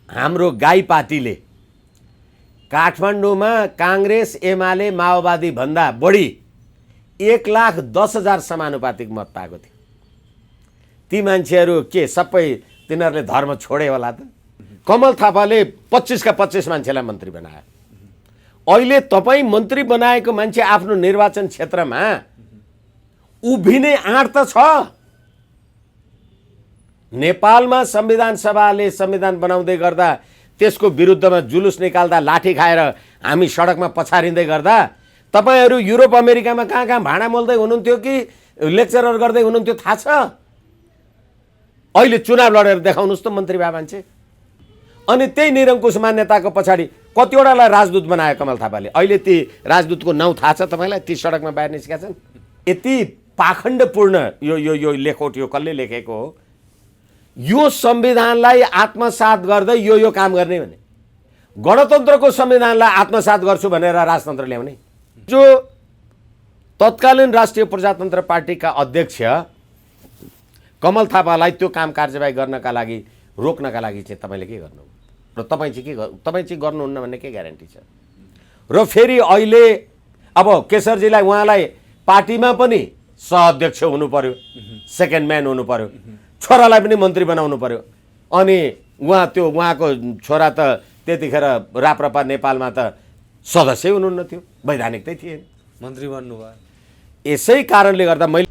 हाम्रो गाई पार्टीले काठमाडौँमा काङ्ग्रेस एमाले माओवादी भन्दा बढी 1,10,000 समानुपातिक मत पाएको थियो। ती मान्छेहरू के सबै तिनीहरूले धर्म छोडे होला त? कमल थापाले 25 का 25 मान्छेलाई मन्त्री बनायो। अहिले तपाईँ मन्त्री बनाएको मान्छे आफ्नो निर्वाचन क्षेत्रमा उभिने आँट त छ। नेपालमा संविधान सभाले संविधान बनाउँदै गर्दा त्यसको विरुद्धमा जुलुस निकाल्दा लाठी खाएर हामी सडकमा पछारिँदै गर्दा तपाईहरू युरोप अमेरिकामा कहाँ कहाँ भाँडा मोल्दै हुनुहुन्थ्यो कि लेक्चरर गर्दै हुनुहुन्थ्यो थाहा छ? अहिले चुनाव लडेर देखाउनुहोस् त मन्त्री भए मान्छे। अनि त्यही निरङ्कुश मान्यताको पछाडि कतिवटालाई राजदूत बनायो कमल थापाले। अहिले ती राजदूतको नाउँ थाहा छ तपाईँलाई? ती सडकमा बाहिर निस्केका छन्। यति पाखण्डपूर्ण यो लेखोट यो कसले लेखेको हो? यो संविधानलाई आत्मसात गर्दै यो काम गर्ने भने गणतन्त्रको संविधानलाई आत्मसात गर्छु भनेर राजतन्त्र ल्याउने। जो तत्कालीन राष्ट्रिय प्रजातन्त्र पार्टीका अध्यक्ष कमल थापालाई त्यो काम कारबाही गर्नका लागि रोक्नका लागि चाहिँ तपाईँले के गर्नु र तपाईँ चाहिँ गर्नुहुन्न भन्ने के ग्यारेन्टी छ? र फेरि अहिले अब केशरजीलाई उहाँलाई पार्टीमा पनि सहअध्यक्ष हुनु पर्यो, सेकेन्ड म्यान हुनु पर्यो, छोरालाई पनि मन्त्री बनाउनु पर्यो। अनि उहाँको छोरा त त्यतिखेर राप्रपा नेपालमा त सदस्य हुनुहुन्न थियो, वैधानिकतै थिएन, मन्त्री बन्नुभयो। यसै कारणले गर्दा मैले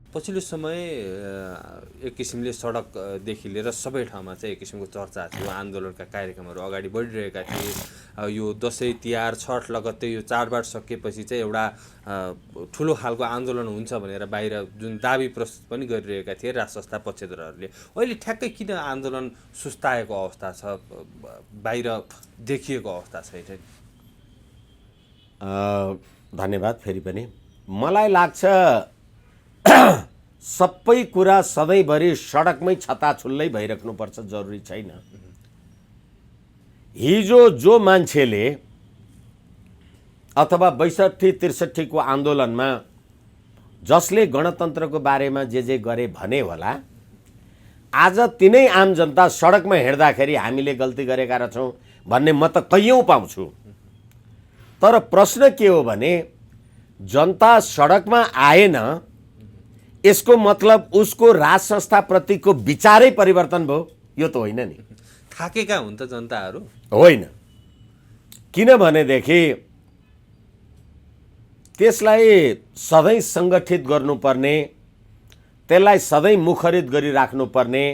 पछिल्लो समय एक किसिमले सडकदेखि लिएर सबै ठाउँमा चाहिँ एक किसिमको चर्चा थियो, आन्दोलनका कार्यक्रमहरू अगाडि बढिरहेका थिए। यो दसैँ तिहार छठ लगत्तै यो चाडबाड सकिएपछि चाहिँ एउटा ठुलो खालको आन्दोलन हुन्छ भनेर बाहिर जुन दाबी प्रस्तुत पनि गरिरहेका थिए राज संस्था पक्षधरहरूले। अहिले ठ्याक्कै किन आन्दोलन सुस्ताएको अवस्था छ, बाहिर देखिएको अवस्था छैन? धन्यवाद। फेरि पनि मलाई लाग्छ सबै कुरा सधैँभरि सडकमै छताछुल्लै भइराख्नुपर्छ जरुरी छैन। हिजो जो मान्छेले अथवा 62-63 को आन्दोलनमा जसले गणतन्त्रको बारेमा जे गरे भने होला, आज तिनै आम जनता सडकमा हिँड्दाखेरि हामीले गल्ती गरेका रहेछौँ भन्ने म त कैयौँ पाउँछु। तर प्रश्न के हो भने जनता सडकमा आएन, यसको मतलब उसको राज संस्थाप्रतिको विचारै परिवर्तन भयो? यो त होइन नि। थाकेका हुन् त जनताहरू? होइन। किनभनेदेखि त्यसलाई सधैँ सङ्गठित गर्नुपर्ने, त्यसलाई सधैँ मुखरित गरिराख्नुपर्ने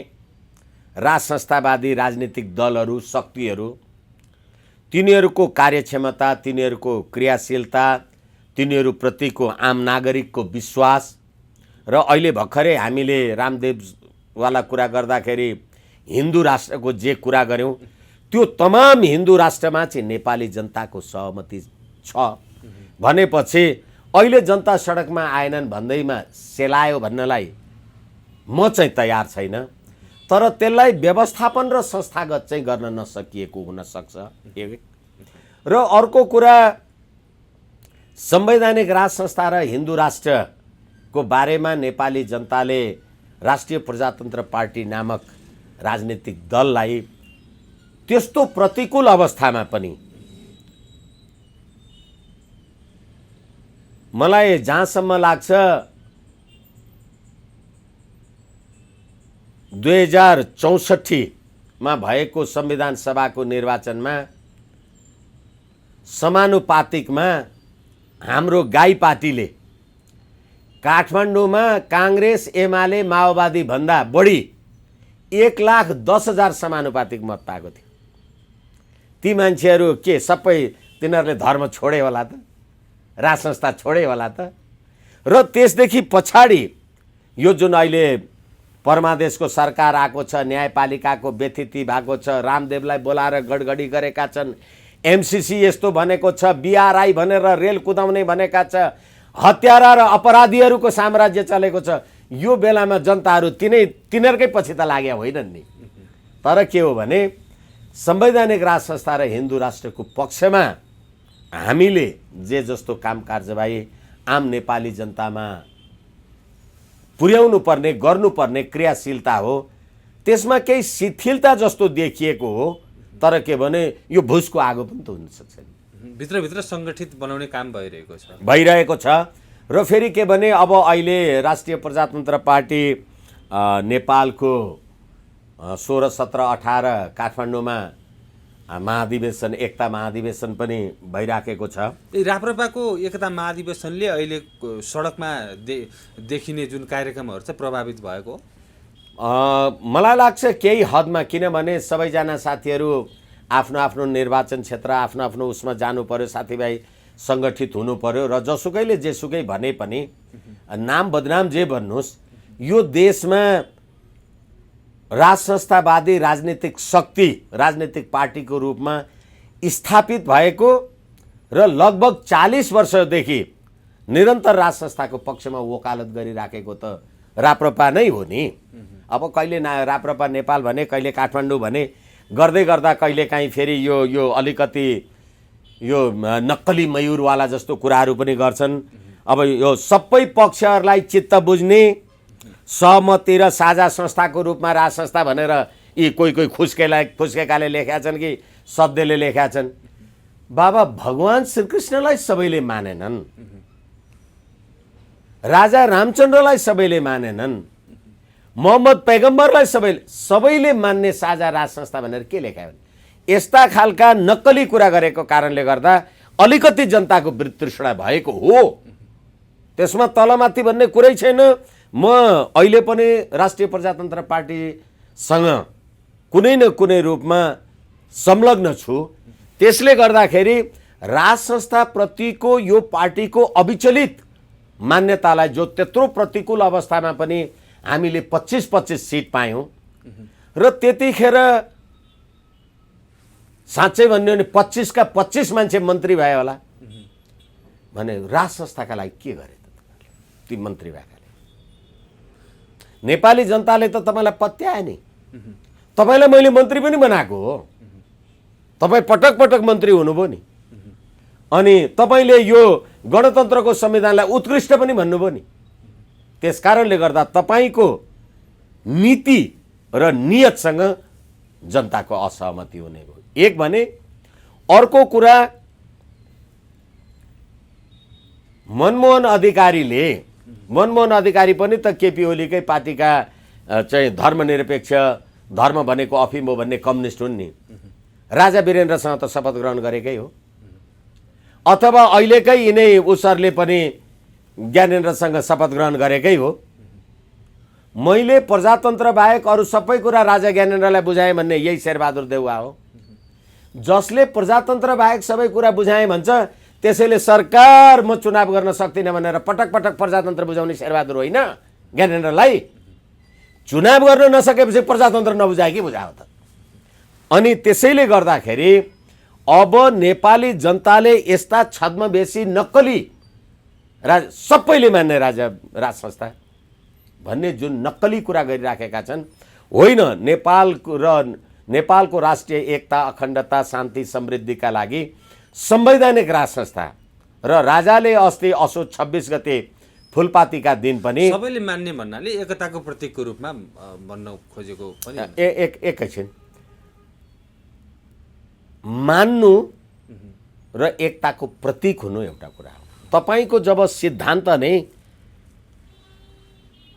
राज संस्थावादी राजनीतिक दलहरू, शक्तिहरू, तिनीहरूको कार्यक्षमता, तिनीहरूको क्रियाशीलता, तिनीहरूप्रतिको आम नागरिकको विश्वास र अहिले भर्खरै हामीले रामदेववाला कुरा गर्दाखेरि हिन्दू राष्ट्रको जे कुरा गऱ्यौँ त्यो तमाम हिन्दू राष्ट्रमा चाहिँ नेपाली जनताको सहमति छ भनेपछि अहिले जनता सडकमा आएनन् भन्दैमा सेलायो भन्नलाई म चाहिँ तयार छैन। तर त्यसलाई व्यवस्थापन र संस्थागत चाहिँ गर्न नसकिएको हुन सक्छ। र अर्को कुरा, संवैधानिक राज संस्था र हिन्दू राष्ट्रको बारेमा नेपाली जनताले राष्ट्रिय प्रजातन्त्र पार्टी नामक राजनीतिक दललाई त्यस्तो प्रतिकूल अवस्थामा पनि मलाई जहाँसम्म लाग्छ 2064 मा भएको संविधान सभाको निर्वाचनमा समानुपातिकमा हाम्रो गाई पार्टीले काठमाडौँमा काङ्ग्रेस एमाले माओवादी भन्दा बढी 1,10,000 समानुपातिक मत पाएको थियो। ती मान्छेहरू के सबै तिनीहरूले धर्म छोडे होला त? राज संस्था छोडे होला त? र त्यसदेखि पछाडि यो जुन अहिले परमादेशको सरकार आएको छ, न्यायपालिकाको व्यथिति भएको छ, रामदेवलाई बोलाएर गडगडी गरेका छन्, एमसीसी यस्तो भनेको छ, बीआरआई भनेर रेल कुदाउने भनेका छ, हत्यारा र अपराधीहरूको साम्राज्य चलेको छ। यो बेलामा जनताहरू तिनीहरूकै पछि त लाग्या होइनन् नि। तर के हो भने संवैधानिक राज संस्था र हिन्दू राष्ट्रको पक्षमा हामीले जे जस्तो काम कारबाही आम नेपाली जनतामा पुर्याउनु पर्ने गर्नुपर्ने क्रियाशीलता हो, त्यसमा केही शिथिलता जस्तो देखिएको हो। तर के भने यो भुसको आगो पनि त हुन सक्छ नि, भित्रभित्र सङ्गठित बनाउने काम भइरहेको छ। र फेरि के भने अब अहिले राष्ट्रिय प्रजातन्त्र पार्टी नेपालको 16, 17, 18 काठमाडौँमा महाधिवेशन, एकता महाधिवेशन पनि भइराखेको छ। राप्रपाको एकता महाधिवेशनले अहिले सडकमा देखिने जुन कार्यक्रमहरू चाहिँ प्रभावित भएको मलाई लाग्छ केही हदमा, किनभने सबैजना साथीहरू आफ्नो आफ्नो निर्वाचन क्षेत्र आफ्नो आफ्नो उसमा जानु पर्यो, साथीभाइ सङ्गठित हुनु पर्यो र जसुकैले जेसुकै भने पनि नाम बदनाम जे भन्नुहोस्, यो देशमा राज संस्थावादी राजनीतिक शक्ति, राजनीतिक पार्टीको रूपमा स्थापित भएको र लगभग 40 वर्षदेखि निरन्तर राज संस्थाको पक्षमा वकालत गरिराखेको त राप्रपा नै हो नि। अब कहिले राप्रपा नेपाल भने, कहिले काठमाडौँ भने, गर्दै गर्दा कहिलेकाहीँ फेरि यो अलिकति यो नक्कली मयूरवाला जस्तो कुराहरू पनि गर्छन्। अब यो सबै पक्षहरूलाई चित्त बुझ्ने सहमति र साझा संस्थाको रूपमा राज संस्था भनेर यी कोही खुस्केकाले लेखेका छन् कि सध्यले लेखेका छन्। बाबा भगवान श्रीकृष्णलाई सबैले मानेनन्, राजा रामचन्द्रलाई सबैले मानेनन्, मोहम्मद पैगम्बरलाई सबैले मान्ने साझा राज संस्था भनेर के लेखायो भने यस्ता खालका नक्कली कुरा गरेको कारणले गर्दा अलिकति जनताको वृत्तृष्णा भएको हो। त्यसमा तलमाथि भन्ने कुरै छैन। म अहिले पनि राष्ट्रिय प्रजातन्त्र पार्टीसँग कुनै न कुनै रूपमा संलग्न छु। त्यसले गर्दाखेरि राज संस्थाप्रतिको यो पार्टीको अविचलित मान्यतालाई, जो त्यत्रो प्रतिकूल अवस्थामा पनि हामीले 25-25 सिट पायौँ र त्यतिखेर साँच्चै भन्यो भने 25 का 25 मान्छे मन्त्री भए होला भने राज संस्थाका लागि के गरे त ती मन्त्री भएकाले? नेपाली जनताले त तपाईँलाई पत्याए नि। तपाईँलाई मैले मन्त्री पनि बनाएको हो, तपाईँ पटक पटक मन्त्री हुनुभयो नि, अनि तपाईँले यो गणतन्त्रको संविधानलाई उत्कृष्ट पनि भन्नुभयो नि। त्यस कारणले गर्दा तपाईँको नीति र नियतसँग जनताको असहमति हुने भयो। एक भने अर्को कुरा, मनमोहन अधिकारी पनि त केपी ओलीकै पार्टीका चाहिँ धर्मनिरपेक्ष, धर्म भनेको अफिम हो भन्ने कम्युनिस्ट हुन् नि। राजा वीरेन्द्रसँग त शपथ ग्रहण गरेकै हो। अथवा अहिलेकै यिनै उसरले पनि ज्ञानेन्द्रसँग शपथ ग्रहण गरेकै हो। मैले प्रजातन्त्र बाहेक अरू सबै कुरा राजा ज्ञानेन्द्रलाई बुझाएँ भन्ने यही शेरबहादुर देउवा हो। जसले प्रजातन्त्र बाहेक सबै कुरा बुझाएँ भन्छ, त्यसैले सरकार म चुनाव गर्न सक्दिनँ भनेर पटक पटक प्रजातन्त्र बुझाउने शेरबहादुर होइन ज्ञानेन्द्रलाई। चुनाव गर्न नसकेपछि प्रजातन्त्र नबुझाए कि बुझायो त। अनि त्यसैले गर्दाखेरि अब नेपाली जनताले यस्ता छद्मवेशी नक्कली सबैले मान्ने राज संस्था भन्ने जुन नक्कली कुरा गरिराखेका छन्, होइन नेपालको राष्ट्रिय एकता, अखण्डता, शान्ति, समृद्धिका लागि संवैधानिक राज संस्था र राजाले अस्ति असोज 26 गते फुलपातीका दिन पनि सबैले मान्ने भन्नाले एकताको प्रतीकको रूपमा भन्न खोजेको पनि एकैछिन मान्नु र एकताको प्रतीक हुनु एउटा कुरा हो। तपाईको जब सिद्धान्त नै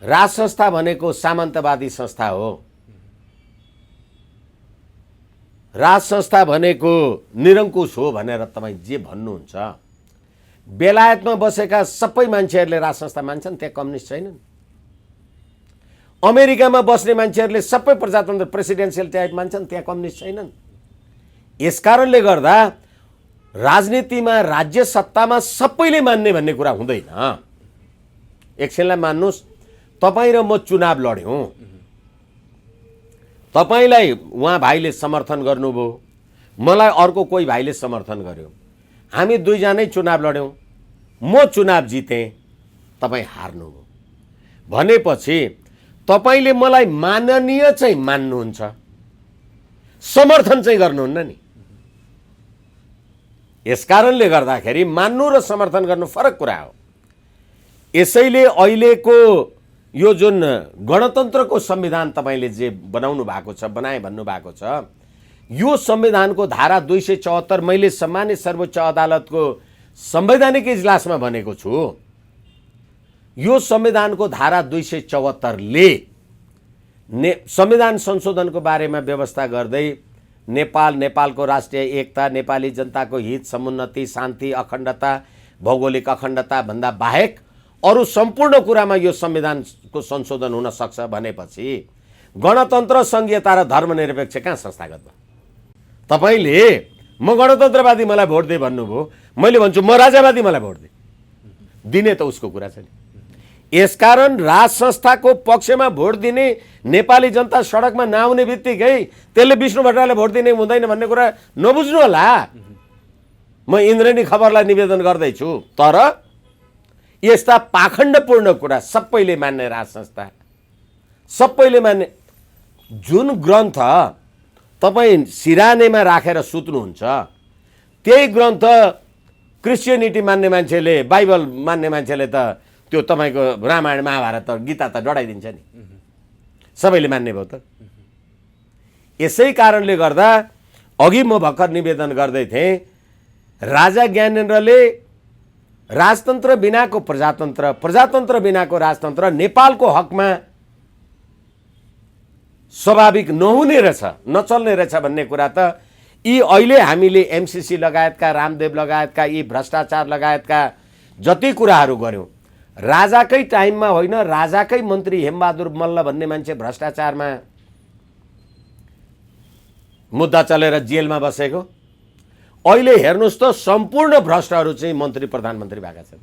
राज संस्था भनेको सामन्तवादी संस्था हो, राज संस्था भनेको निरङ्कुश हो भनेर तपाईँ जे भन्नुहुन्छ, बेलायतमा बसेका सबै मान्छेहरूले राज संस्था मान्छन्, त्यहाँ कम्युनिस्ट छैनन्। अमेरिकामा बस्ने मान्छेहरूले सबै प्रजातन्त्र प्रेसिडेन्सियल टाइप मान्छन्, त्यहाँ कम्युनिस्ट छैनन्। यसकारणले गर्दा राजनीतिमा, राज्य सत्तामा सबैले मान्ने भन्ने कुरा हुँदैन। एकछिनलाई मान्नुहोस्, तपाईँ र म चुनाव लड्यौँ, तपाईलाई उहाँ भाइले समर्थन गर्नुभयो, मलाई अर्को कोही भाइले समर्थन गर्यो, हामी दुईजनै चुनाव लड्यौँ, म चुनाव जितेँ, तपाईँ हार्नुभयो भनेपछि तपाईले मलाई माननीय चाहिँ मान्नुहुन्छ, समर्थन चाहिँ गर्नुहुन्न नि। यसकारणले गर्दाखेरि मान्नु र समर्थन गर्नु फरक कुरा हो। यसैले अहिलेको यो जुन गणतन्त्रको संविधान तपाईँले जे बनाउनु भएको छ, बनाए भन्नुभएको छ, यो संविधानको धारा 274 मैले सम्मानित सर्वोच्च अदालतको संवैधानिक इजलासमा भनेको छु। यो संविधानको धारा 274ले संविधान संशोधनको बारेमा व्यवस्था गर्दै नेपालको राष्ट्रिय एकता, नेपाली जनताको हित, समुन्नति, शान्ति, अखण्डता, भौगोलिक अखण्डता भन्दा बाहेक अरू सम्पूर्ण कुरामा यो संविधानको संशोधन हुन सक्छ भनेपछि गणतन्त्र, संघीयता र धर्मनिरपेक्ष कहाँ संस्थागत भयो? तपाईँले म गणतन्त्रवादी मलाई भोट दे भन्नुभयो, मैले भन्छु म राजावादी मलाई भोट दे, दिने त उसको कुरा छ नि। यसकारण राज संस्थाको पक्षमा भोट दिने नेपाली जनता सडकमा नआउने बित्तिकै त्यसले विष्णु भट्टराईलाई भोट दिने हुँदैन भन्ने कुरा नबुझ्नु होला। म इन्द्रेणी खबरलाई निवेदन गर्दैछु। तर यस्ता पाखण्डपूर्ण कुरा सबैले मान्ने राज संस्था, सबैले मान्ने जुन ग्रन्थ तपाईँ सिरानेमा राखेर सुत्नुहुन्छ, त्यही ग्रन्थ क्रिस्चियनिटी मान्ने मान्छेले, बाइबल मान्ने मान्छेले त त्यो तपाईँको रामायण महाभारत त गीता त डढाइदिन्छ नि, सबैले मान्ने भयो त। यसै कारणले गर्दा अघि म भर्खर निवेदन गर्दै थिएँ, राजा ज्ञानेन्द्रले राजतन्त्र बिनाको प्रजातन्त्र, प्रजातन्त्र बिनाको राजतन्त्र नेपालको हकमा स्वाभाविक नहुने रहेछ, नचल्ने रहेछ भन्ने कुरा त यी अहिले हामीले एमसीसी लगायतका, रामदेव लगायतका, यी भ्रष्टाचार लगायतका जति कुराहरू गऱ्यौँ, राजाकै टाइममा होइन, राजाकै मन्त्री हेमबहादुर मल्ल भन्ने मान्छे भ्रष्टाचारमा मुद्दा चलेर जेलमा बसेको। अहिले हेर्नुहोस् त सम्पूर्ण भ्रष्टहरू चाहिँ मन्त्री प्रधानमन्त्री भएका छन्।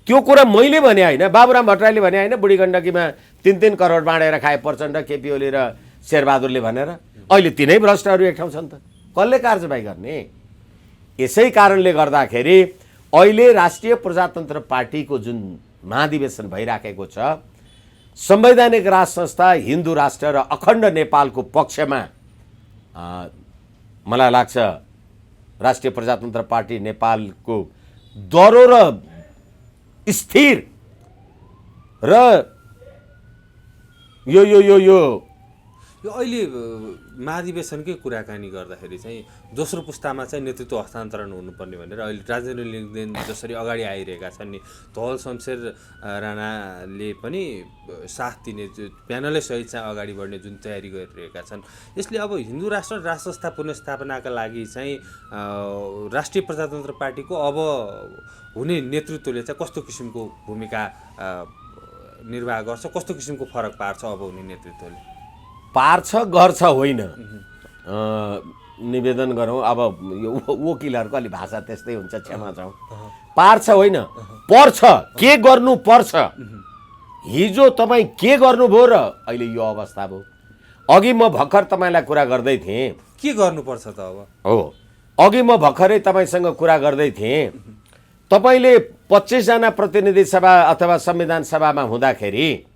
त्यो कुरा मैले भने होइन, बाबुराम भट्टराईले भने होइन, बुढी गण्डकीमा 3-3 करोड बाँडेर खाए प्रचण्ड, केपी ओली र शेरबहादुरले भनेर। अहिले तिनै भ्रष्टहरू एक ठाउँ छन् त, कसले कारबाही गर्ने? यसै कारणले गर्दाखेरि अहिले राष्ट्रिय प्रजातन्त्र पार्टीको जुन महाधिवेशन भइराखेको छ, संवैधानिक राज संस्था, हिन्दू राष्ट्र र अखण्ड नेपालको पक्षमा मलाई लाग्छ राष्ट्रिय प्रजातन्त्र पार्टी नेपालको दह्रो र स्थिर र यो अहिले महाधिवेशनकै कुराकानी गर्दाखेरि चाहिँ दोस्रो पुस्तामा चाहिँ नेतृत्व हस्तान्तरण हुनुपर्ने भनेर अहिले राजेन्द्र लिङ्गदेन जसरी अगाडि आइरहेका छन् नि, धवल शमशेर राणाले पनि साथ दिने, प्यानलै सहित चाहिँ अगाडि बढ्ने जुन तयारी गरिरहेका छन्, यसले अब हिन्दू राष्ट्र राज संस्था पुनर्स्थापनाका लागि चाहिँ राष्ट्रिय प्रजातन्त्र पार्टीको अब हुने नेतृत्वले चाहिँ कस्तो किसिमको भूमिका निर्वाह गर्छ, कस्तो किसिमको फरक पार्छ अब हुने नेतृत्वले? पार्छ गर्छ होइन, निवेदन गरौँ। अब यो वकिलहरूको अलि भाषा त्यस्तै हुन्छ, क्षमा चाहौँ। पार्छ होइन, पर्छ। के गर्नु पर्छ? हिजो तपाईँ के गर्नुभयो र अहिले यो अवस्था भयो। अघि म भर्खर तपाईँलाई कुरा गर्दै थिएँ, के गर्नुपर्छ त अब? हो, अघि म भर्खरै तपाईँसँग कुरा गर्दै थिएँ, तपाईँले 25 जना प्रतिनिधि सभा अथवा संविधान सभामा हुँदाखेरि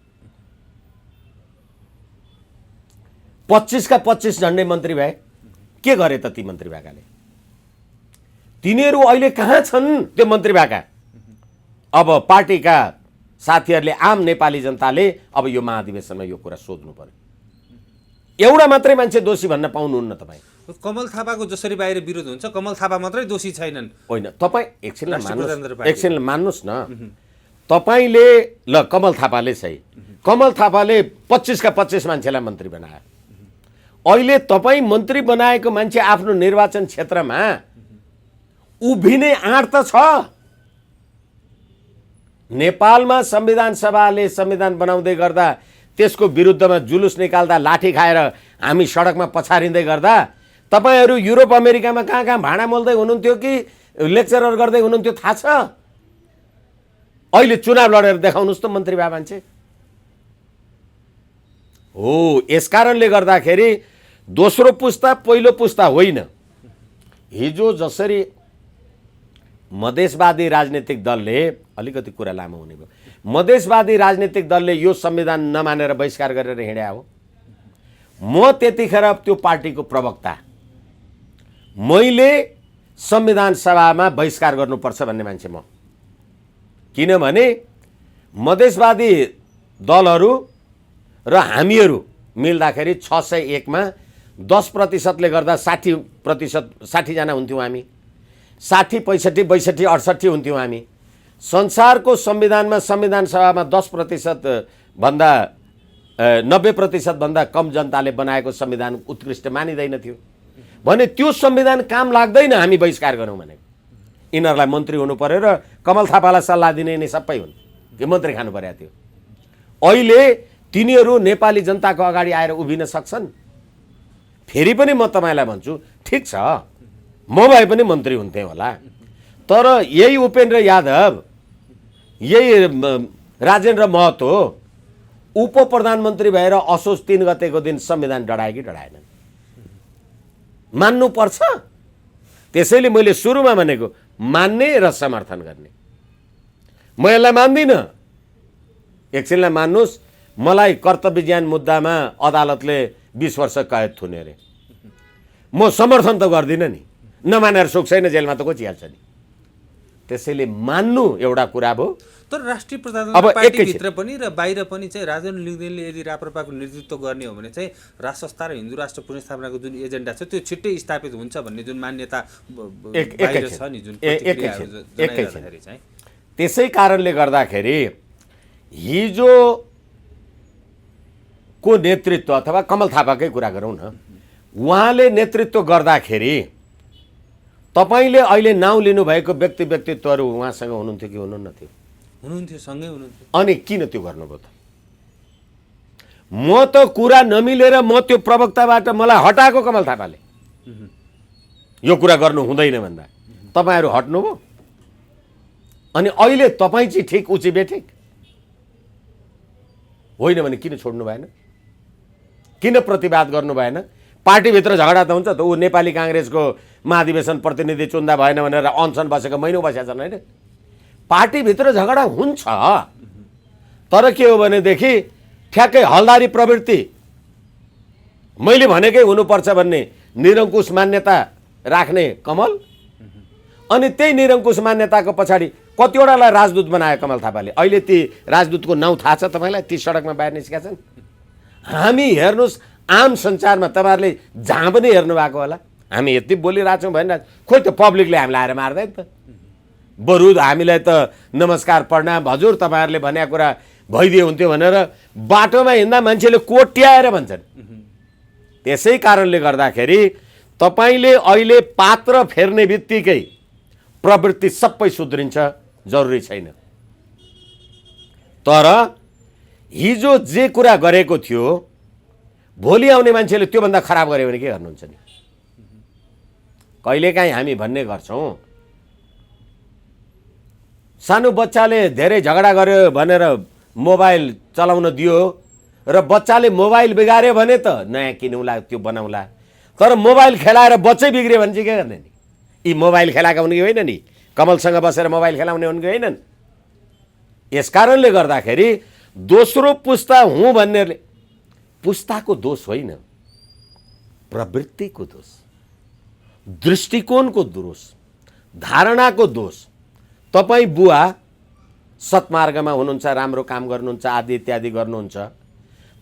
25 का 25 झन्डै मन्त्री भए। के गरे त ती मन्त्री भएकाले? तिनीहरू अहिले कहाँ छन् त्यो मन्त्री भएका? अब पार्टीका साथीहरूले, आम नेपाली जनताले अब यो महाधिवेशनमा यो कुरा सोध्नु पर्यो। एउटा मात्रै मान्छे दोषी भन्न पाउनुहुन्न तपाईँ। कमल थापाको जसरी बाहिर विरोध हुन्छ, कमल थापा मात्रै दोषी छैनन् होइन। तपाईँ एकछिनलाई मान्नुहोस् न, तपाईँले ल कमल थापाले सही, कमल थापाले 25 का 25 मान्छेलाई मन्त्री बनायो। अहिले तपाईँ मन्त्री बनाएको मान्छे आफ्नो निर्वाचन क्षेत्रमा उभिने आँट त छ। नेपालमा संविधान सभाले संविधान बनाउँदै गर्दा त्यसको विरुद्धमा जुलुस निकाल्दा, लाठी खाएर हामी सडकमा पछारिँदै गर्दा तपाईँहरू युरोप अमेरिकामा कहाँ कहाँ भाँडा मोल्दै हुनुहुन्थ्यो कि लेक्चरर गर्दै हुनुहुन्थ्यो थाहा छ? अहिले चुनाव लडेर देखाउनुहोस् त मन्त्री भए मान्छे हो। यसकारणले गर्दाखेरि दोस्रो पुस्ता पहिलो पुस्ता होइन। हिजो जसरी मधेसवादी राजनीतिक दलले, अलिकति कुरा लामो हुने भयो, मधेसवादी राजनीतिक दलले यो संविधान नमानेर बहिष्कार गरेर हिँड्या हो। म त्यतिखेर त्यो पार्टीको प्रवक्ता, मैले संविधान सभामा बहिष्कार गर्नुपर्छ भन्ने मान्छे म। किनभने मधेसवादी दलहरू र हामीहरू मिल्दाखेरि 601मा 10%ले गर्दा 60% हुन्थ्यौँ हामी। 60, 65, 62, 68 हुन्थ्यौँ हामी। संसारको संविधानमा संविधान सभामा 10% भन्दा 90% भन्दा कम जनताले बनाएको संविधान उत्कृष्ट मानिँदैन थियो भने त्यो संविधान काम लाग्दैन हामी बहिष्कार गरौँ भने। यिनीहरूलाई मन्त्री हुनु पर्यो र कमल थापालाई सल्लाह दिने नै सबै हुन् कि मन्त्री खानु परेको थियो। अहिले तिनीहरू नेपाली जनताको अगाडि आएर उभिन सक्छन्। फेरि पनि म तपाईँलाई भन्छु, ठिक छ म भए पनि मन्त्री हुन्थेँ होला, तर यही उपेन्द्र यादव, यही राजेन्द्र महतो उप प्रधानमन्त्री भएर असोज 3 गतेको दिन संविधान डढाए कि डढाएनन्? मान्नुपर्छ। त्यसैले मैले सुरुमा भनेको मान्ने र समर्थन गर्ने। म यसलाई मान्दिनँ, एकछिनलाई मान्नुहोस्, मलाई कर्तव्य ज्ञान मुद्दामा अदालतले 20 वर्ष कैद थुन्यो अरे, म समर्थन त गर्दिनँ नि। नमानेर सुख छैन, जेलमा त कोचिहाल्छ नि। त्यसैले मान्नु एउटा कुरा भयो। तर राष्ट्रिय प्रजातन्त्र पार्टीभित्र पनि र बाहिर पनि चाहिँ राजेन्द्र लिङ्गदेनले यदि राप्रपाको नेतृत्व गर्ने हो भने चाहिँ राष्ट्र संस्था र हिन्दू राष्ट्र पुनर्स्थापनाको जुन एजेन्डा छ त्यो छिट्टै स्थापित हुन्छ भन्ने जुन मान्यता बाहिर छ नि, जुन प्रतिक्रियाहरू चाहिँ। त्यसै कारणले गर्दाखेरि हिजो को नेतृत्व अथवा कमल थापाकै कुरा गरौँ न, उहाँले नेतृत्व गर्दाखेरि तपाईँले अहिले नाउँ लिनुभएको व्यक्तित्वहरू उहाँसँग हुनुहुन्थ्यो कि हुनुहुन्न थियो? हुनुहुन्थ्यो, सँगै हुनुहुन्थ्यो। अनि किन त्यो गर्नुभयो त? म त कुरा नमिलेर म त्यो प्रवक्ताबाट मलाई हटाएको कमल थापाले, यो कुरा गर्नु हुँदैन भन्दा तपाईँहरू हट्नुभयो। अनि अहिले तपाईँ चाहिँ ठिक उची बेठिक होइन भने किन छोड्नु भएन? किन प्रतिवाद गर्नु भएन? पार्टीभित्र झगडा त हुन्छ त। ऊ नेपाली काङ्ग्रेसको महाधिवेशन प्रतिनिधि चुन्दा भएन भनेर अनसन बसेको महिनौ बसेका छन् होइन? पार्टीभित्र झगडा हुन्छ, तर के हो भनेदेखि ठ्याक्कै हलदारी प्रवृत्ति, मैले भनेकै हुनुपर्छ भन्ने निरङ्कुश मान्यता राख्ने कमल, अनि त्यही निरङ्कुश मान्यताको पछाडि कतिवटालाई राजदूत बनायो कमल थापाले। अहिले ती राजदूतको नाउँ थाहा छ तपाईँलाई? ती सडकमा बाहिर निस्केका छन्। हामी हेर्नुहोस्, आम सञ्चारमा तपाईँहरूले जहाँ पनि हेर्नु भएको होला, हामी यति बोलिरहेछौँ भने खोइ त पब्लिकले हामीलाई आएर मार्दैन त। बरु हामीलाई त नमस्कार प्रणाम हजुर तपाईँहरूले भनेको कुरा भइदियो हुन्थ्यो भनेर बाटोमा हिँड्दा मान्छेले कोट्याएर भन्छन्। त्यसै कारणले गर्दाखेरि तपाईँले अहिले पात्र फेर्ने बित्तिकै प्रवृत्ति सबै सुध्रिन्छ, जरुरी छैन। तर हिजो जे कुरा गरेको थियो भोलि आउने मान्छेले त्योभन्दा खराब गर्यो भने के गर्नुहुन्छ नि? कहिलेकाहीँ हामी भन्ने गर्छौँ, सानो बच्चाले धेरै झगडा गर्यो भनेर मोबाइल चलाउन दियो र बच्चाले मोबाइल बिगार्यो भने त नयाँ किनौँला, त्यो बनाउँला। तर मोबाइल खेलाएर बच्चै बिग्रियो भने चाहिँ के गर्ने नि? यी मोबाइल खेलाएका हुन् कि होइन नि? कमलसँग बसेर मोबाइल खेलाउने हुन् कि होइनन्? यसकारणले गर्दाखेरि दोस्रो पुस्ता हुँ भन्नेले, पुस्ताको दोष होइन, प्रवृत्तिको दोष, दृष्टिकोणको दोष, धारणाको दोष। तपाईँ बुवा सत्मार्गमा हुनुहुन्छ, राम्रो काम गर्नुहुन्छ, आदि इत्यादि गर्नुहुन्छ,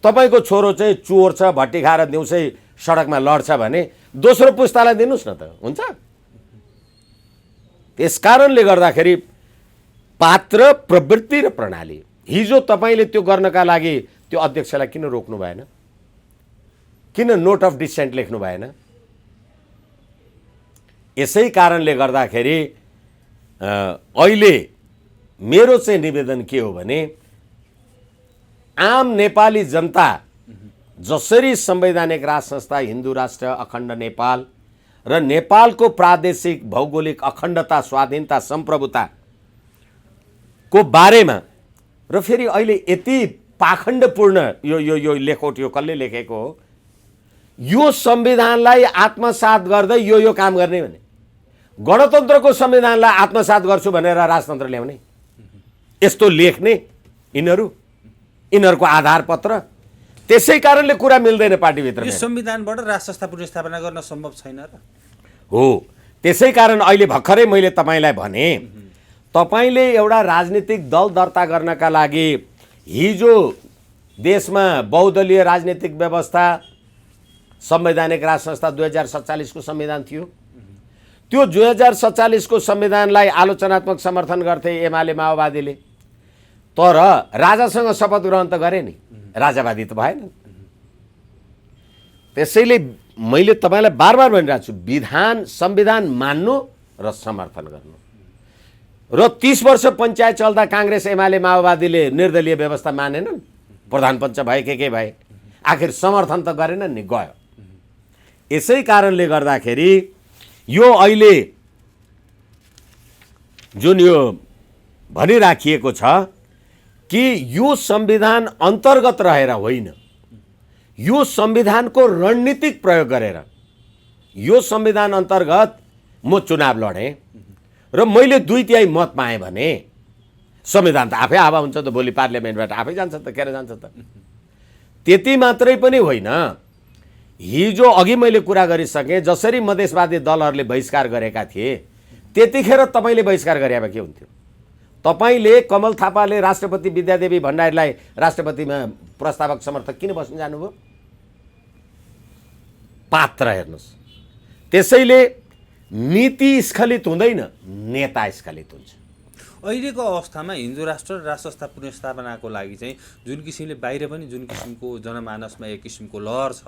तपाईँको छोरो चाहिँ चोर छ, भट्टी खाएर दिउँसै सडकमा लड्छ भने दोस्रो पुस्तालाई दिनुहोस् न त, हुन्छ? त्यसकारणले गर्दाखेरि पात्र, प्रवृत्ति र प्रणाली। हिजो तपाईँले त्यो गर्नका लागि त्यो अध्यक्षलाई किन रोक्नु भएन? किन नोट अफ डिसेन्ट लेख्नु भएन? यसै कारणले गर्दाखेरि अहिले मेरो चाहिँ निवेदन के हो भने, आम नेपाली जनता जसरी संवैधानिक राज संस्था, हिन्दू राष्ट्र, अखण्ड नेपाल र नेपालको प्रादेशिक भौगोलिक अखण्डता, स्वाधीनता, सम्प्रभुता को बारेमा र फेरि अहिले यति पाखण्डपूर्ण यो लेखोट यो कसले लेखेको हो, यो संविधानलाई आत्मसात गर्दै यो काम गर्ने भने गणतन्त्रको संविधानलाई आत्मसात गर्छु भनेर राजतन्त्र ल्याउने, यस्तो लेख्ने यिनीहरूको आधारपत्र। त्यसै कारणले कुरा मिल्दैन पार्टीभित्र। यो संविधानबाट राष्ट्र संस्था पुनर्स्थापना गर्न सम्भव छैन र? हो, त्यसै कारण अहिले भर्खरै मैले तपाईँलाई भने तपाईँले एउटा राजनीतिक दल दर्ता गर्नका लागि हिजो देशमा बहुदलीय राजनीतिक व्यवस्था संवैधानिक राज संस्था 2047 को संविधान थियो। त्यो 2047 को संविधानलाई आलोचनात्मक समर्थन गर्थे एमाले माओवादीले, तर राजासँग शपथ ग्रहण त गरे नि, राजावादी त भएन। त्यसैले मैले तपाईँलाई बार बार भनिरहेको छु, संविधान मान्नु र समर्थन गर्नु। र 30 वर्ष पञ्चायत चल्दा काङ्ग्रेस एमाले माओवादीले निर्दलीय व्यवस्था मानेनन्, प्रधान पञ्च भए के भए, आखिर समर्थन त गरेनन् नि, गयो। यसै कारणले गर्दाखेरि यो अहिले जुन यो भनिराखिएको छ कि यो संविधान अन्तर्गत रहेर होइन, यो संविधानको रणनीतिक प्रयोग गरेर, यो संविधान अन्तर्गत म चुनाव लडेँ र मैले 2/3 मत पाएँ भने संविधान त आफै हावा हुन्छ त, भोलि पार्लियामेन्टबाट आफै जान्छ त, केर जान्छ त। त्यति मात्रै पनि होइन, हिजो अघि मैले कुरा गरिसकेँ, जसरी मधेसवादी दलहरूले बहिष्कार गरेका थिए त्यतिखेर तपाईँले बहिष्कार गरे भए के हुन्थ्यो? तपाईँले कमल थापाले राष्ट्रपति विद्यादेवी भण्डारीलाई राष्ट्रपतिमा प्रस्तावक समर्थक किन बस्न जानुभयो? पात्र हेर्नुहोस्। त्यसैले नीति स्खलित हुँदैन, नेता स्खलित हुन्छ। अहिलेको अवस्थामा हिन्दू राष्ट्र र राष्ट्र संस्था पुनर्स्थापनाको लागि चाहिँ जुन किसिमले बाहिर पनि जुन किसिमको जनमानसमा एक किसिमको लहर छ,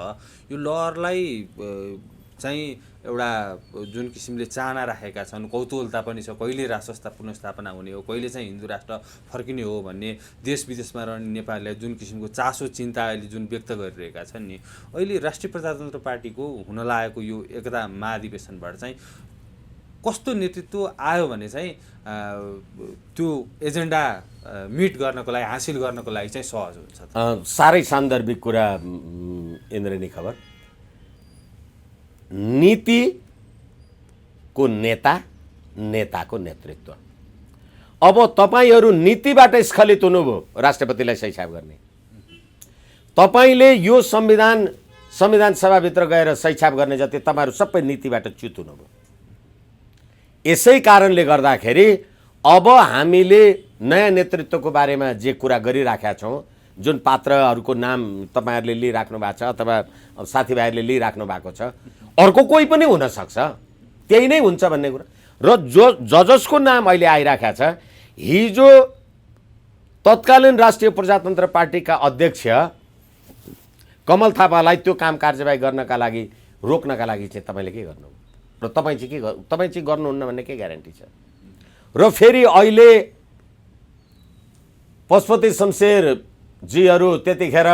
यो लहरलाई चाहिँ एउटा जुन किसिमले चाहना राखेका छन्, कौतूहलता पनि छ, कहिले राष्ट्र संस्था पुनर्स्थापना हुने हो, कहिले चाहिँ हिन्दू राष्ट्र फर्किने हो भन्ने देश विदेशमा रहने नेपालीलाई जुन किसिमको चासो चिन्ता अहिले जुन व्यक्त गरिरहेका छन् नि, अहिले राष्ट्रिय प्रजातन्त्र पार्टीको हुन लागेको यो एकता महाधिवेशनबाट चाहिँ कस्तो नेतृत्व आयो भने चाहिँ त्यो एजेन्डा मिट गर्नको लागि, हासिल गर्नको लागि चाहिँ सहज हुन्छ? साह्रै सान्दर्भिक कुरा इन्द्रेणी खबर। नीतिको नेता, नेताको नेतृत्व। अब तपाईँहरू नीतिबाट स्खलित हुनुभयो राष्ट्रपतिलाई सही छाप गर्ने। तपाईँले यो संविधान सभाभित्र गएर सही छाप गर्ने जति तपाईँहरू सबै नीतिबाट च्युत हुनुभयो। यसै कारणले गर्दाखेरि अब हामीले नयाँ नेतृत्वको बारेमा जे कुरा गरिराखेका छौँ, जुन पात्रहरूको नाम तपाईँहरूले लिइराख्नु भएको छ अथवा साथीभाइहरूले लिइराख्नु भएको छ, अर्को कोही पनि हुनसक्छ, त्यही नै हुन्छ भन्ने कुरा। र जसको नाम अहिले आइराखेको छ, हिजो तत्कालीन राष्ट्रिय प्रजातन्त्र पार्टीका अध्यक्ष कमल थापालाई त्यो काम कारबाही गर्नका लागि, रोक्नका लागि चाहिँ तपाईँले के गर्नु र तपाईँ चाहिँ गर्नुहुन्न भन्ने के ग्यारेन्टी छ? र फेरि अहिले पशुपति शमशेरजीहरू त्यतिखेर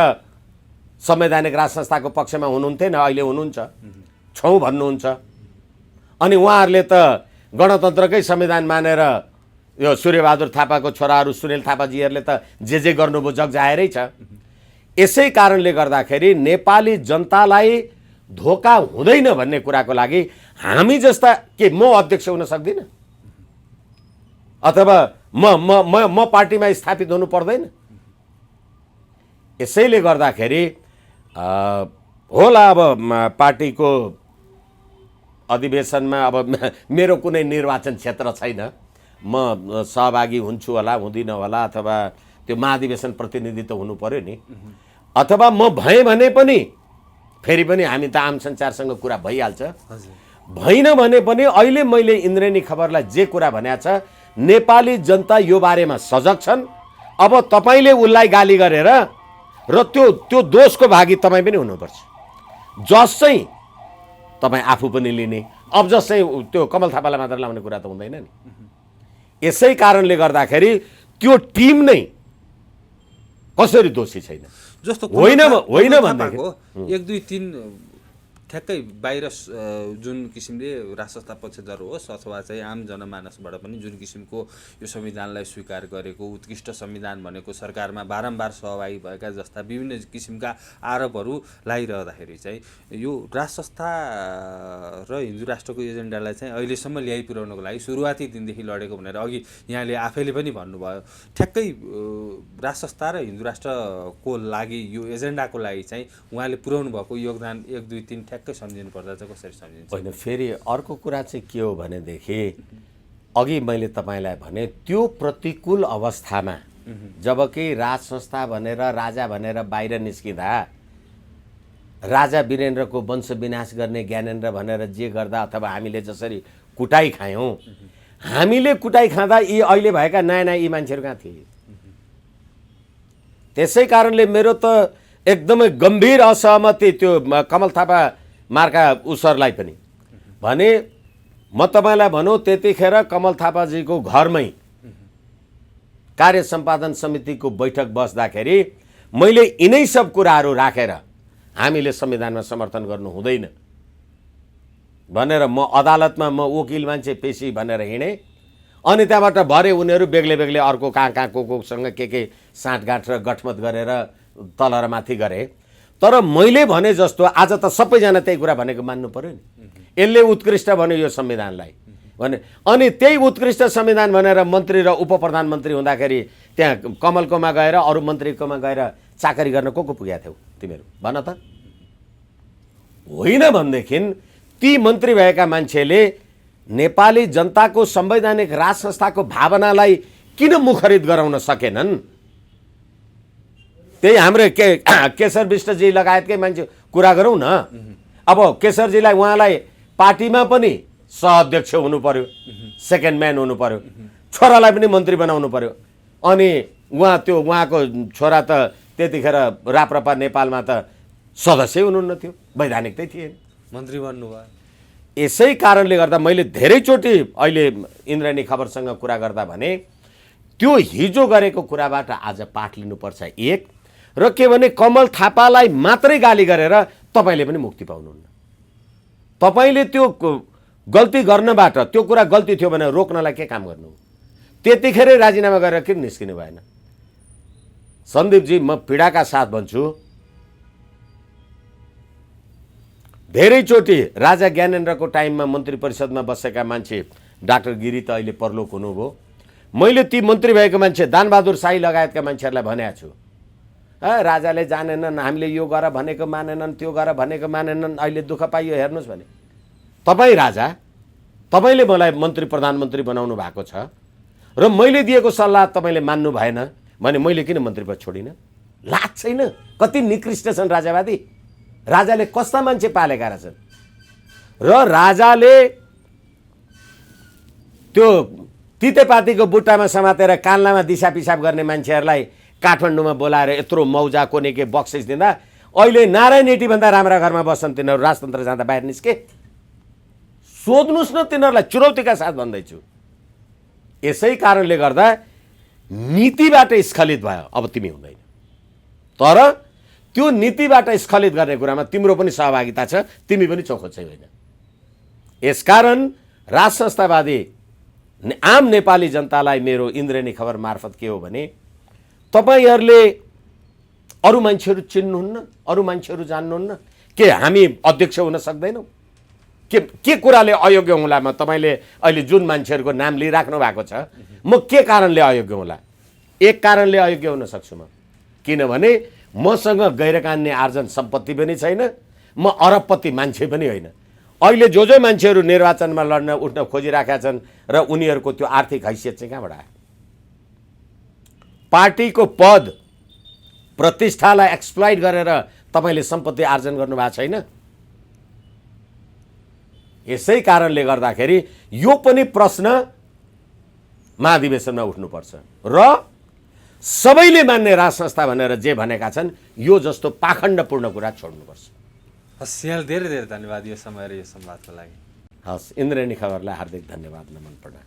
संवैधानिक राज संस्थाको पक्षमा हुनुहुन्थेन, अहिले हुनुहुन्छ, छौँ भन्नुहुन्छ। अनि उहाँहरूले त गणतन्त्रकै संविधान मानेर यो सूर्यबहादुर थापाको छोराहरू सुनिल थापाजीहरूले त जे गर्नुभयो जग जाहेरै छ। यसै कारणले गर्दाखेरि नेपाली जनतालाई धोका हुँदैन भन्ने कुराको लागि हामी जस्ता के म अध्यक्ष हुन सक्दिनँ अथवा म पार्टीमा स्थापित हुनु पर्दैन? यसैले गर्दाखेरि होला अब पार्टीको अधिवेशनमा अब मेरो कुनै निर्वाचन क्षेत्र छैन, म सहभागी हुन्छु होला, हुँदिनँ होला, अथवा त्यो महाधिवेशन प्रतिनिधित्व हुनु पर्यो नि, अथवा म भएँ भने पनि फेरि पनि हामी त आम सञ्चारसँग कुरा भइहाल्छ। भइन भने पनि अहिले मैले इन्द्रेणी खबरलाई जे कुरा भनेको छ, नेपाली जनता यो बारेमा सजग छन्। अब तपाईँले उसलाई गाली गरेर र त्यो दोषको भागी तपाईँ पनि हुनुपर्छ। जस चाहिँ तपाईँ आफू पनि लिने, अब जस चाहिँ त्यो कमल थापालाई मात्र लाउने कुरा त हुँदैन नि। यसै कारणले गर्दाखेरि त्यो टिम नै कसरी दोषी छैन? जस्तो होइन भन्दाखेरि 1 2 3 ठ्याक्कै बाहिर जुन किसिमले राष्ट्र संस्था पक्षधर होस् अथवा चाहिँ आम जनमानसबाट पनि जुन किसिमको यो संविधानलाई स्वीकार गरेको उत्कृष्ट संविधान भनेको सरकारमा बारम्बार सहभागी भएका जस्ता विभिन्न किसिमका आरोपहरू लगाइरहँदाखेरि चाहिँ यो राष्ट्र संस्था र हिन्दू राष्ट्रको एजेन्डालाई चाहिँ अहिलेसम्म ल्याइपुर्याउनको लागि सुरुवाती दिनदेखि लडेको भनेर अघि यहाँले आफैले पनि भन्नुभयो। ठ्याक्कै राष्ट्र संस्था र हिन्दू राष्ट्रको लागि यो एजेन्डाको लागि चाहिँ उहाँले पुर्याउनु भएको योगदान 1 2 3 ठ्याक्कै ठ्याक्कै सम्झिनु पर्दा चाहिँ कसरी सम्झिन्छ? होइन, फेरि अर्को कुरा चाहिँ के हो भनेदेखि अघि मैले तपाईँलाई भने त्यो प्रतिकूल अवस्थामा जबकि राज संस्था भनेर राजा भनेर बाहिर निस्किँदा राजा वीरेन्द्रको वंश विनाश गर्ने ज्ञानेन्द्र भनेर जे गर्दा अथवा हामीले जसरी कुटाइ खायौँ, हामीले कुटाइ खाँदा यी अहिले भएका नयाँ नयाँ यी मान्छेहरू कहाँ थिए? त्यसै कारणले मेरो त एकदमै गम्भीर असहमति त्यो कमल थापा मार्का उसरलाई पनि भने म तपाईँलाई भनौँ त्यतिखेर कमल थापाजीको घरमै कार्य सम्पादन समितिको बैठक बस्दाखेरि मैले यिनै सब कुराहरू राखेर हामीले संविधानमा समर्थन गर्नु हुँदैन भनेर म अदालतमा म वकिल मान्छे पेशी भनेर हिँडेँ। अनि त्यहाँबाट भरे उनीहरू बेग्लै बेग्लै अर्को कहाँ कोसँग के साँठगाँठ र गठमत गरेर तल र माथि गरे। तर मैले भने जस्तो आज त सबैजना त्यही कुरा भनेको मान्नु पर्यो नि। यसले उत्कृष्ट भन्यो यो संविधानलाई भने, अनि त्यही उत्कृष्ट संविधान भनेर मन्त्री र उप प्रधानमन्त्री हुँदाखेरि त्यहाँ कमलकोमा गएर अरू मन्त्रीकोमा गएर चाकरी गर्न को पुगेका थियौ तिमीहरू भन त? होइन भनेदेखि ती मन्त्री भएका मान्छेले नेपाली जनताको संवैधानिक राज संस्थाको भावनालाई किन मुखरित गराउन सकेनन्? त्यही हाम्रो केशर विष्टजी लगायतकै मान्छे कुरा गरौँ न। अब केशरजीलाई उहाँलाई पार्टीमा पनि सहअध्यक्ष हुनु पर्यो, सेकेन्ड म्यान हुनु पर्यो, छोरालाई पनि मन्त्री बनाउनु पर्यो। अनि उहाँको छोरा त त्यतिखेर राप्रपा नेपालमा त सदस्य हुनुहुन्न थियो, वैधानिक थिएन, मन्त्री बन्नुभयो। यसै कारणले गर्दा मैले धेरैचोटि अहिले इन्द्रेणी खबरसँग कुरा गर्दा भने त्यो हिजो गरेको कुराबाट आज पाठ लिनुपर्छ एक, र के भने कमल थापालाई मात्रै गाली गरेर तपाईँले पनि मुक्ति पाउनुहुन्न। तपाईँले त्यो गल्ती गर्नबाट त्यो कुरा गल्ती थियो भने रोक्नलाई के काम गर्नु? त्यतिखेरै राजीनामा गरेर किन निस्किनु भएन? सन्दीपजी, म पीडाका साथ भन्छु, धेरैचोटि राजा ज्ञानेन्द्रको टाइममा मन्त्री परिषदमा बसेका मान्छे डाक्टर गिरी त अहिले परलोक हुनुभयो। मैले ती मन्त्री भएको मान्छे दानबहादुर शाही लगायतका मान्छेहरूलाई भनेको छु, राजाले जानेनन्, हामीले यो गर भनेको मानेनन्, त्यो गर भनेको मानेनन्, अहिले दुःख पाइयो हेर्नुहोस् भने। तपाईँ राजा, तपाईँले मलाई मन्त्री प्रधानमन्त्री बनाउनु भएको छ र मैले दिएको सल्लाह तपाईँले मान्नु भएन भने मैले किन मन्त्री पद छोडिनँ? लाज छैन? कति निकृष्ट छन् राजावादी। राजाले कस्ता मान्छे पालेका रहेछन् र राजाले त्यो तितेपातीको बुट्टामा समातेर कान्लामा दिसा पिसाब गर्ने मान्छेहरूलाई काठमाडौँमा बोलाएर यत्रो मौजा कोनेके बक्सिस दिँदा अहिले नारायण एटीभन्दा राम्रा घरमा बस्छन् तिनीहरू। राजतन्त्र जाँदा बाहिर निस्के। सोध्नुहोस् न तिनीहरूलाई, चुनौतीका साथ भन्दैछु। यसै कारणले गर्दा नीतिबाट स्खलित भयो, अब तिमी हुँदैन। तर त्यो नीतिबाट स्खलित गर्ने कुरामा तिम्रो पनि सहभागिता छ, तिमी पनि चोखो छैन। यसकारण राज संस्थावादी आम नेपाली जनतालाई मेरो इन्द्रेणी खबर मार्फत के हो भने, तपाईहरूले अरू मान्छेहरू चिन्नुहुन्न, अरू मान्छेहरू जान्नुहुन्न, के हामी अध्यक्ष हुन सक्दैनौँ? के कुराले अयोग्य होला? म तपाईँले अहिले जुन मान्छेहरूको नाम लिइराख्नु भएको छ, म के कारणले अयोग्य होला? एक कारणले अयोग्य हुन सक्छु म, किनभने मसँग गैरकानुनी आर्जन सम्पत्ति पनि छैन, म अरबपति मान्छे पनि होइन। अहिले जो मान्छेहरू निर्वाचनमा लड्न उठ्न खोजिराखेका छन् र उनीहरूको त्यो आर्थिक हैसियत चाहिँ कहाँबाट आयो? पार्टीको पद प्रतिष्ठालाई एक्सप्लोइट गरेर तपाईँले सम्पत्ति आर्जन गर्नुभएको छैन। यसै कारणले गर्दाखेरि यो पनि प्रश्न महाधिवेशनमा उठ्नुपर्छ र सबैले मान्ने राज संस्था भनेर जे भनेका छन् यो जस्तो पाखण्डपूर्ण कुरा छोड्नुपर्छ। हस्, यहाँलाई धेरै धेरै धन्यवाद यो समय र यो संवादको लागि। हस्, इन्द्रेणी खबरलाई हार्दिक धन्यवाद, नमन प्रणाम।